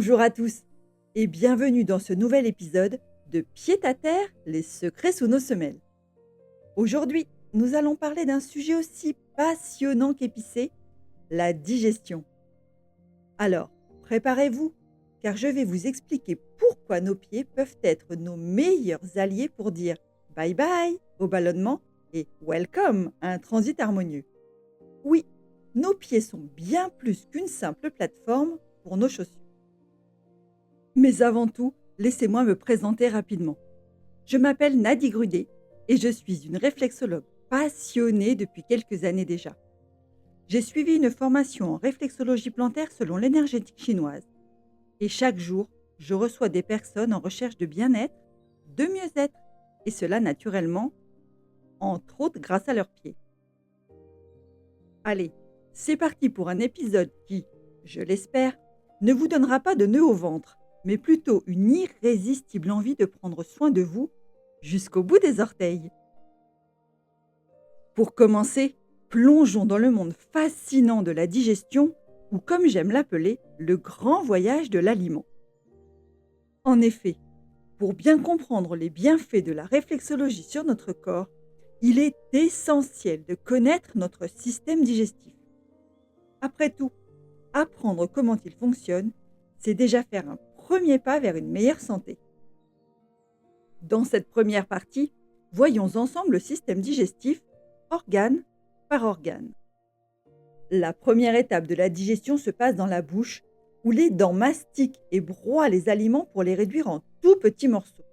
Bonjour à tous et bienvenue dans ce nouvel épisode de Pied à terre, les secrets sous nos semelles. Aujourd'hui, nous allons parler d'un sujet aussi passionnant qu'épicé, la digestion. Alors, préparez-vous, car je vais vous expliquer pourquoi nos pieds peuvent être nos meilleurs alliés pour dire bye bye au ballonnement et welcome à un transit harmonieux. Oui, nos pieds sont bien plus qu'une simple plateforme pour nos chaussures. Mais avant tout, laissez-moi me présenter rapidement. Je m'appelle Nadie Grudet et je suis une réflexologue passionnée depuis quelques années déjà. J'ai suivi une formation en réflexologie plantaire selon l'énergétique chinoise. Et chaque jour, je reçois des personnes en recherche de bien-être, de mieux-être, et cela naturellement, entre autres grâce à leurs pieds. Allez, c'est parti pour un épisode qui, je l'espère, ne vous donnera pas de nœud au ventre, mais plutôt une irrésistible envie de prendre soin de vous jusqu'au bout des orteils. Pour commencer, plongeons dans le monde fascinant de la digestion, ou comme j'aime l'appeler, le grand voyage de l'aliment. En effet, pour bien comprendre les bienfaits de la réflexologie sur notre corps, il est essentiel de connaître notre système digestif. Après tout, apprendre comment il fonctionne, c'est déjà faire un premier pas vers une meilleure santé. Dans cette première partie, voyons ensemble le système digestif, organe par organe. La première étape de la digestion se passe dans la bouche, où les dents mastiquent et broient les aliments pour les réduire en tout petits morceaux.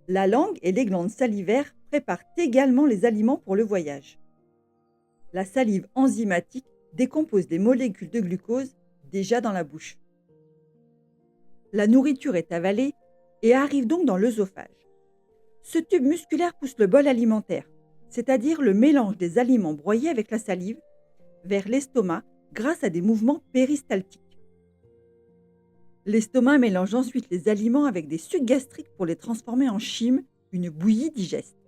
La langue et les glandes salivaires préparent également les aliments pour le voyage. La salive enzymatique décompose les molécules de glucose déjà dans la bouche. La nourriture est avalée et arrive donc dans l'œsophage. Ce tube musculaire pousse le bol alimentaire, c'est-à-dire le mélange des aliments broyés avec la salive, vers l'estomac grâce à des mouvements péristaltiques. L'estomac mélange ensuite les aliments avec des sucs gastriques pour les transformer en chyme, une bouillie digeste.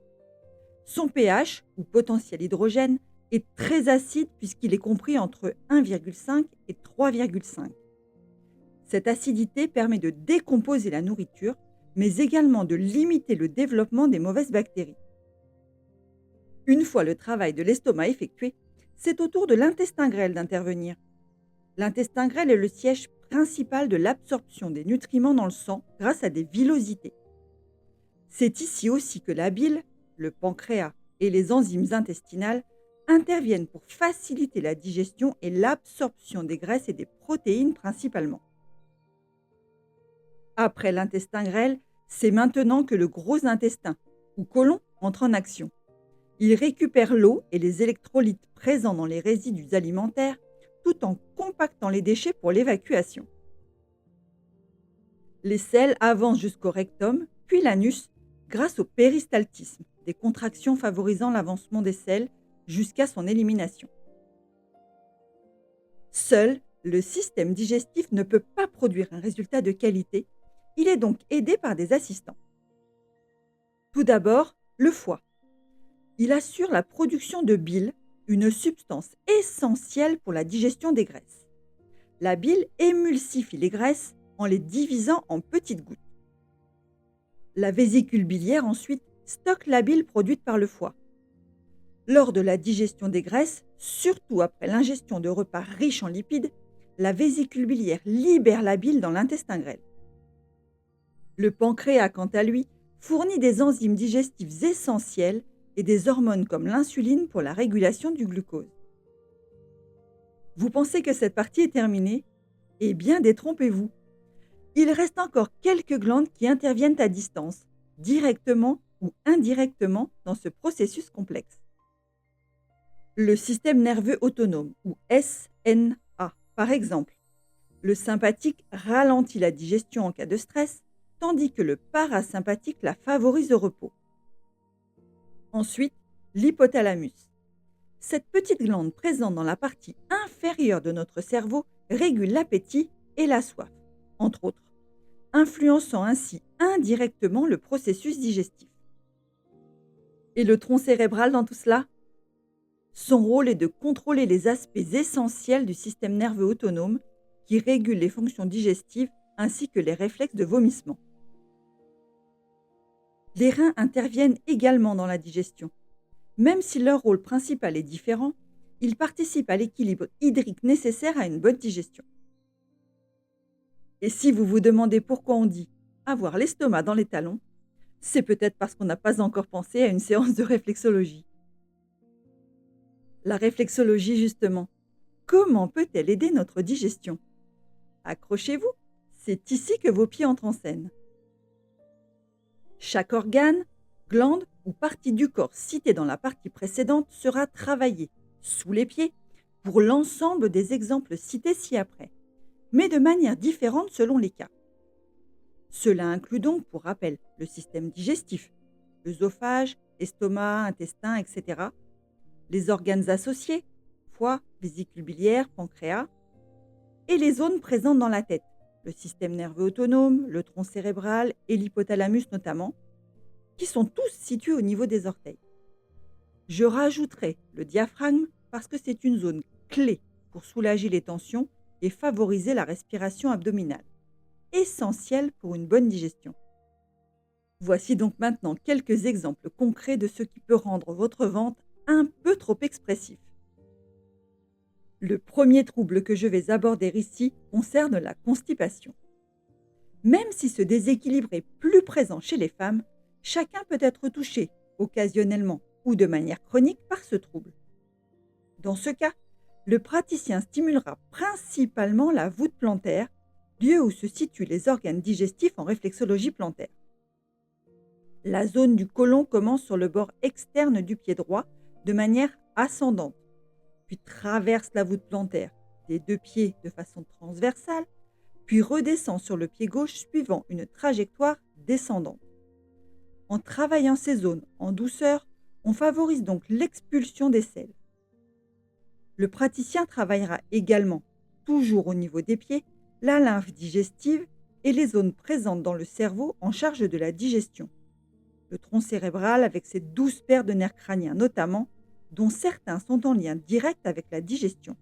Son pH, ou potentiel hydrogène, est très acide puisqu'il est compris entre 1,5 et 3,5. Cette acidité permet de décomposer la nourriture, mais également de limiter le développement des mauvaises bactéries. Une fois le travail de l'estomac effectué, c'est au tour de l'intestin grêle d'intervenir. L'intestin grêle est le siège principal de l'absorption des nutriments dans le sang grâce à des villosités. C'est ici aussi que la bile, le pancréas et les enzymes intestinales interviennent pour faciliter la digestion et l'absorption des graisses et des protéines principalement. Après l'intestin grêle, c'est maintenant que le gros intestin, ou côlon, entre en action. Il récupère l'eau et les électrolytes présents dans les résidus alimentaires, tout en compactant les déchets pour l'évacuation. Les selles avancent jusqu'au rectum, puis l'anus, grâce au péristaltisme, des contractions favorisant l'avancement des selles jusqu'à son élimination. Seul, le système digestif ne peut pas produire un résultat de qualité. Il est donc aidé par des assistants. Tout d'abord, le foie. Il assure la production de bile, une substance essentielle pour la digestion des graisses. La bile émulsifie les graisses en les divisant en petites gouttes. La vésicule biliaire ensuite stocke la bile produite par le foie. Lors de la digestion des graisses, surtout après l'ingestion de repas riches en lipides, la vésicule biliaire libère la bile dans l'intestin grêle. Le pancréas, quant à lui, fournit des enzymes digestives essentielles et des hormones comme l'insuline pour la régulation du glucose. Vous pensez que cette partie est terminée ? Eh bien, détrompez-vous. Il reste encore quelques glandes qui interviennent à distance, directement ou indirectement dans ce processus complexe. Le système nerveux autonome, ou SNA, par exemple. Le sympathique ralentit la digestion en cas de stress, tandis que le parasympathique la favorise au repos. Ensuite, l'hypothalamus. Cette petite glande présente dans la partie inférieure de notre cerveau régule l'appétit et la soif, entre autres, influençant ainsi indirectement le processus digestif. Et le tronc cérébral dans tout cela ? Son rôle est de contrôler les aspects essentiels du système nerveux autonome qui régule les fonctions digestives ainsi que les réflexes de vomissement. Les reins interviennent également dans la digestion. Même si leur rôle principal est différent, ils participent à l'équilibre hydrique nécessaire à une bonne digestion. Et si vous vous demandez pourquoi on dit avoir l'estomac dans les talons, c'est peut-être parce qu'on n'a pas encore pensé à une séance de réflexologie. La réflexologie, justement, comment peut-elle aider notre digestion? Accrochez-vous, c'est ici que vos pieds entrent en scène. Chaque organe, glande ou partie du corps citée dans la partie précédente sera travaillée, sous les pieds, pour l'ensemble des exemples cités ci-après, mais de manière différente selon les cas. Cela inclut donc, pour rappel, le système digestif, l'œsophage, estomac, intestin, etc., les organes associés, foie, vésicule biliaire, pancréas, et les zones présentes dans la tête, le système nerveux autonome, le tronc cérébral et l'hypothalamus notamment, qui sont tous situés au niveau des orteils. Je rajouterai le diaphragme parce que c'est une zone clé pour soulager les tensions et favoriser la respiration abdominale, essentielle pour une bonne digestion. Voici donc maintenant quelques exemples concrets de ce qui peut rendre votre ventre un peu trop expressif. Le premier trouble que je vais aborder ici concerne la constipation. Même si ce déséquilibre est plus présent chez les femmes, chacun peut être touché, occasionnellement ou de manière chronique, par ce trouble. Dans ce cas, le praticien stimulera principalement la voûte plantaire, lieu où se situent les organes digestifs en réflexologie plantaire. La zone du côlon commence sur le bord externe du pied droit de manière ascendante, puis traverse la voûte plantaire des deux pieds de façon transversale, puis redescend sur le pied gauche suivant une trajectoire descendante. En travaillant ces zones en douceur, on favorise donc l'expulsion des selles. Le praticien travaillera également, toujours au niveau des pieds, la lymphe digestive et les zones présentes dans le cerveau en charge de la digestion. Le tronc cérébral avec ses 12 paires de nerfs crâniens notamment, dont certains sont en lien direct avec la digestion.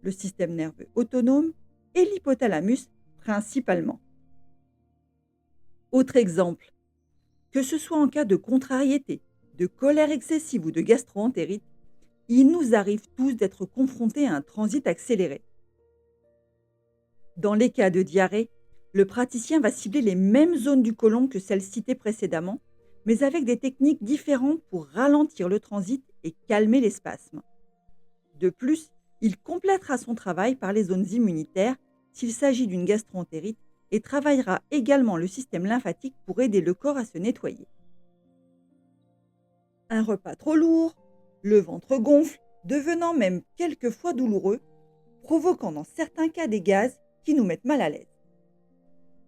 Le système nerveux autonome et l'hypothalamus principalement. Autre exemple, que ce soit en cas de contrariété, de colère excessive ou de gastro-entérite, il nous arrive tous d'être confrontés à un transit accéléré. Dans les cas de diarrhée, le praticien va cibler les mêmes zones du côlon que celles citées précédemment, mais avec des techniques différentes pour ralentir le transit et calmer les spasmes. De plus, il complétera son travail par les zones immunitaires s'il s'agit d'une gastro-entérite et travaillera également le système lymphatique pour aider le corps à se nettoyer. Un repas trop lourd, le ventre gonfle, devenant même quelquefois douloureux, provoquant dans certains cas des gaz qui nous mettent mal à l'aise.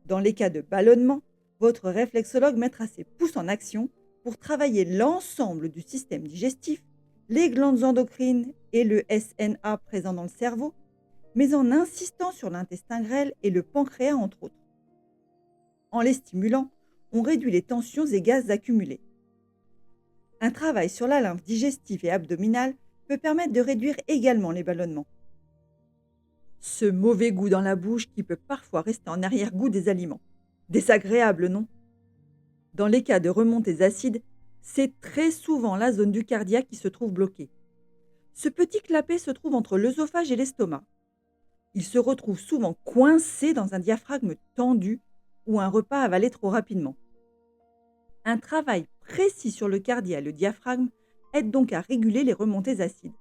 Dans les cas de ballonnement, votre réflexologue mettra ses pouces en action pour travailler l'ensemble du système digestif, les glandes endocrines et le SNA présent dans le cerveau, mais en insistant sur l'intestin grêle et le pancréas entre autres. En les stimulant, on réduit les tensions et gaz accumulés. Un travail sur la lymphe digestive et abdominale peut permettre de réduire également les ballonnements. Ce mauvais goût dans la bouche qui peut parfois rester en arrière-goût des aliments. Désagréable, non? Dans les cas de remontées acides, c'est très souvent la zone du cardiaque qui se trouve bloquée. Ce petit clapet se trouve entre l'œsophage et l'estomac. Il se retrouve souvent coincé dans un diaphragme tendu ou un repas avalé trop rapidement. Un travail précis sur le cardia et le diaphragme aide donc à réguler les remontées acides.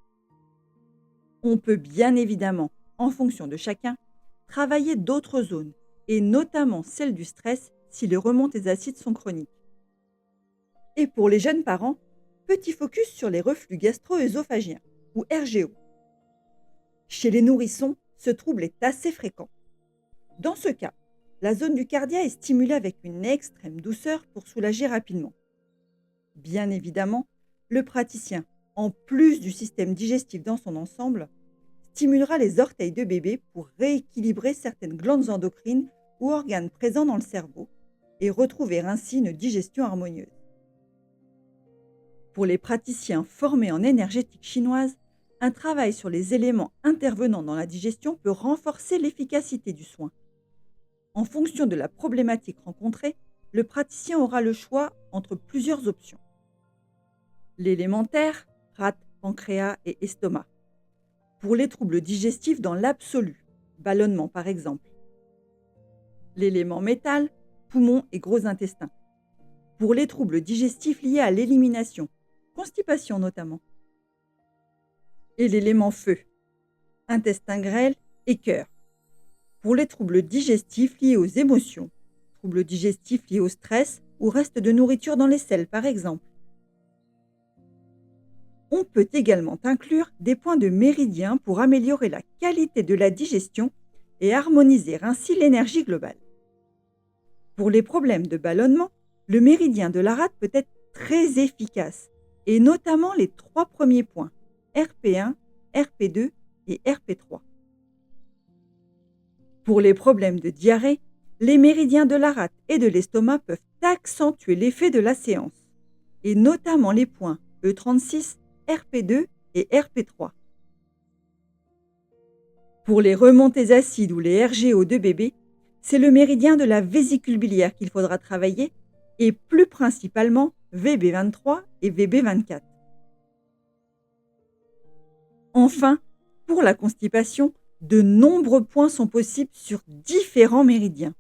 On peut bien évidemment, en fonction de chacun, travailler d'autres zones, et notamment celle du stress si les remontées acides sont chroniques. Et pour les jeunes parents, petit focus sur les reflux gastro-œsophagiens, ou RGO. Chez les nourrissons, ce trouble est assez fréquent. Dans ce cas, la zone du cardia est stimulée avec une extrême douceur pour soulager rapidement. Bien évidemment, le praticien, en plus du système digestif dans son ensemble, stimulera les orteils de bébé pour rééquilibrer certaines glandes endocrines ou organes présents dans le cerveau et retrouver ainsi une digestion harmonieuse. Pour les praticiens formés en énergétique chinoise, un travail sur les éléments intervenant dans la digestion peut renforcer l'efficacité du soin. En fonction de la problématique rencontrée, le praticien aura le choix entre plusieurs options. L'élémentaire, rate, pancréas et estomac. Pour les troubles digestifs dans l'absolu, ballonnement par exemple. L'élément métal, poumons et gros intestin. Pour les troubles digestifs liés à l'élimination, constipation notamment. Et l'élément feu, intestin grêle et cœur. Pour les troubles digestifs liés aux émotions, troubles digestifs liés au stress ou reste de nourriture dans les selles par exemple. On peut également inclure des points de méridien pour améliorer la qualité de la digestion et harmoniser ainsi l'énergie globale. Pour les problèmes de ballonnement, le méridien de la rate peut être très efficace, et notamment les 3 premiers points, RP1, RP2 et RP3. Pour les problèmes de diarrhée, les méridiens de la rate et de l'estomac peuvent accentuer l'effet de la séance, et notamment les points E36, RP2 et RP3. Pour les remontées acides ou les RGO de bébé, c'est le méridien de la vésicule biliaire qu'il faudra travailler, et plus principalement VB23 et VB24. Enfin, pour la constipation, de nombreux points sont possibles sur différents méridiens.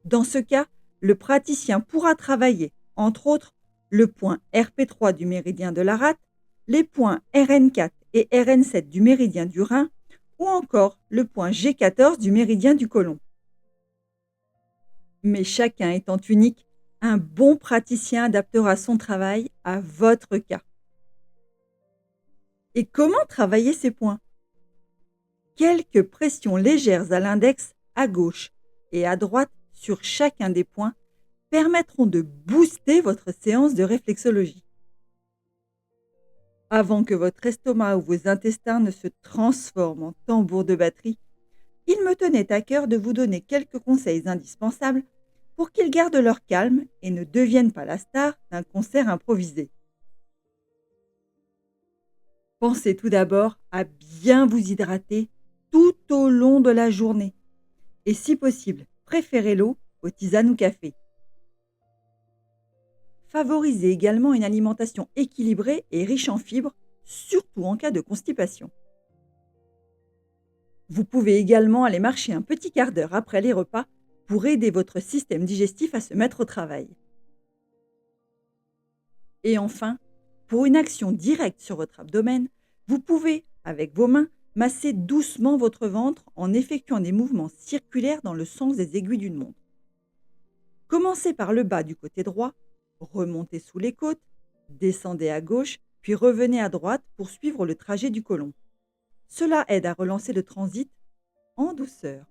Dans ce cas, le praticien pourra travailler, entre autres, le point RP3 du méridien de la rate, les points RN4 et RN7 du méridien du rein, ou encore le point G14 du méridien du côlon. Mais chacun étant unique, un bon praticien adaptera son travail à votre cas. Et comment travailler ces points? Quelques pressions légères à l'index à gauche et à droite sur chacun des points permettront de booster votre séance de réflexologie. Avant que votre estomac ou vos intestins ne se transforment en tambour de batterie, il me tenait à cœur de vous donner quelques conseils indispensables pour qu'ils gardent leur calme et ne deviennent pas la star d'un concert improvisé. Pensez tout d'abord à bien vous hydrater tout au long de la journée. Et si possible, préférez l'eau aux tisanes ou café. Favorisez également une alimentation équilibrée et riche en fibres, surtout en cas de constipation. Vous pouvez également aller marcher un petit quart d'heure après les repas pour aider votre système digestif à se mettre au travail. Et enfin, pour une action directe sur votre abdomen, vous pouvez, avec vos mains, masser doucement votre ventre en effectuant des mouvements circulaires dans le sens des aiguilles d'une montre. Commencez par le bas du côté droit, remontez sous les côtes, descendez à gauche, puis revenez à droite pour suivre le trajet du côlon. Cela aide à relancer le transit en douceur.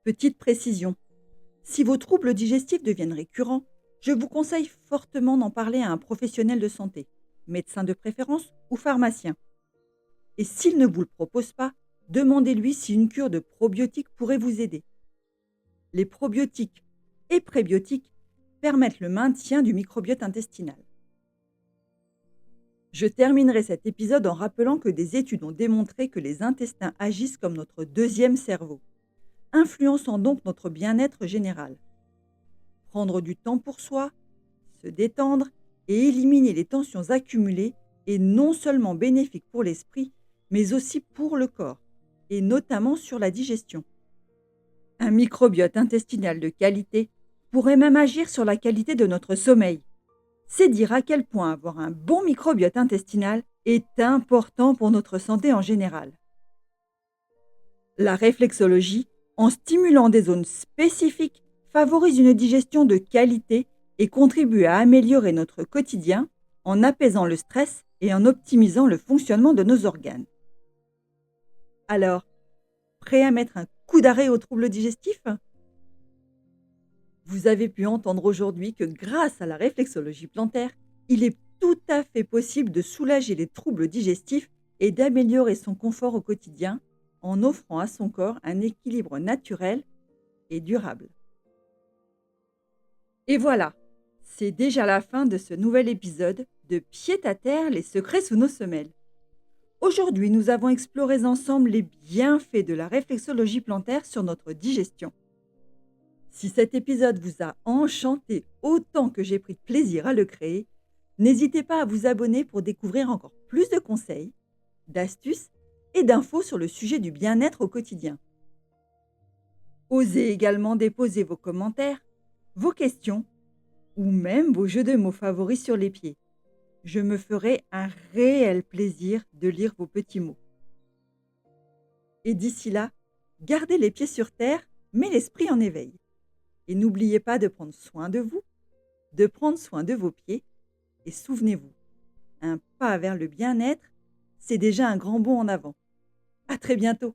Petite précision, si vos troubles digestifs deviennent récurrents, je vous conseille fortement d'en parler à un professionnel de santé, médecin de préférence ou pharmacien. Et s'il ne vous le propose pas, demandez-lui si une cure de probiotiques pourrait vous aider. Les probiotiques et prébiotiques permettent le maintien du microbiote intestinal. Je terminerai cet épisode en rappelant que des études ont démontré que les intestins agissent comme notre deuxième cerveau, influençant donc notre bien-être général. Prendre du temps pour soi, se détendre et éliminer les tensions accumulées est non seulement bénéfique pour l'esprit, mais aussi pour le corps, et notamment sur la digestion. Un microbiote intestinal de qualité pourrait même agir sur la qualité de notre sommeil. C'est dire à quel point avoir un bon microbiote intestinal est important pour notre santé en général. La réflexologie, en stimulant des zones spécifiques, favorise une digestion de qualité et contribue à améliorer notre quotidien en apaisant le stress et en optimisant le fonctionnement de nos organes. Alors, prêt à mettre un coup d'arrêt aux troubles digestifs? Vous avez pu entendre aujourd'hui que grâce à la réflexologie plantaire, il est tout à fait possible de soulager les troubles digestifs et d'améliorer son confort au quotidien en offrant à son corps un équilibre naturel et durable. Et voilà, c'est déjà la fin de ce nouvel épisode de Pied à terre, les secrets sous nos semelles. Aujourd'hui, nous avons exploré ensemble les bienfaits de la réflexologie plantaire sur notre digestion. Si cet épisode vous a enchanté autant que j'ai pris de plaisir à le créer, n'hésitez pas à vous abonner pour découvrir encore plus de conseils, d'astuces et d'infos sur le sujet du bien-être au quotidien. Osez également déposer vos commentaires, vos questions ou même vos jeux de mots favoris sur les pieds. Je me ferai un réel plaisir de lire vos petits mots. Et d'ici là, gardez les pieds sur terre, mais l'esprit en éveil. Et n'oubliez pas de prendre soin de vous, de prendre soin de vos pieds. Et souvenez-vous, un pas vers le bien-être, c'est déjà un grand bond en avant. À très bientôt!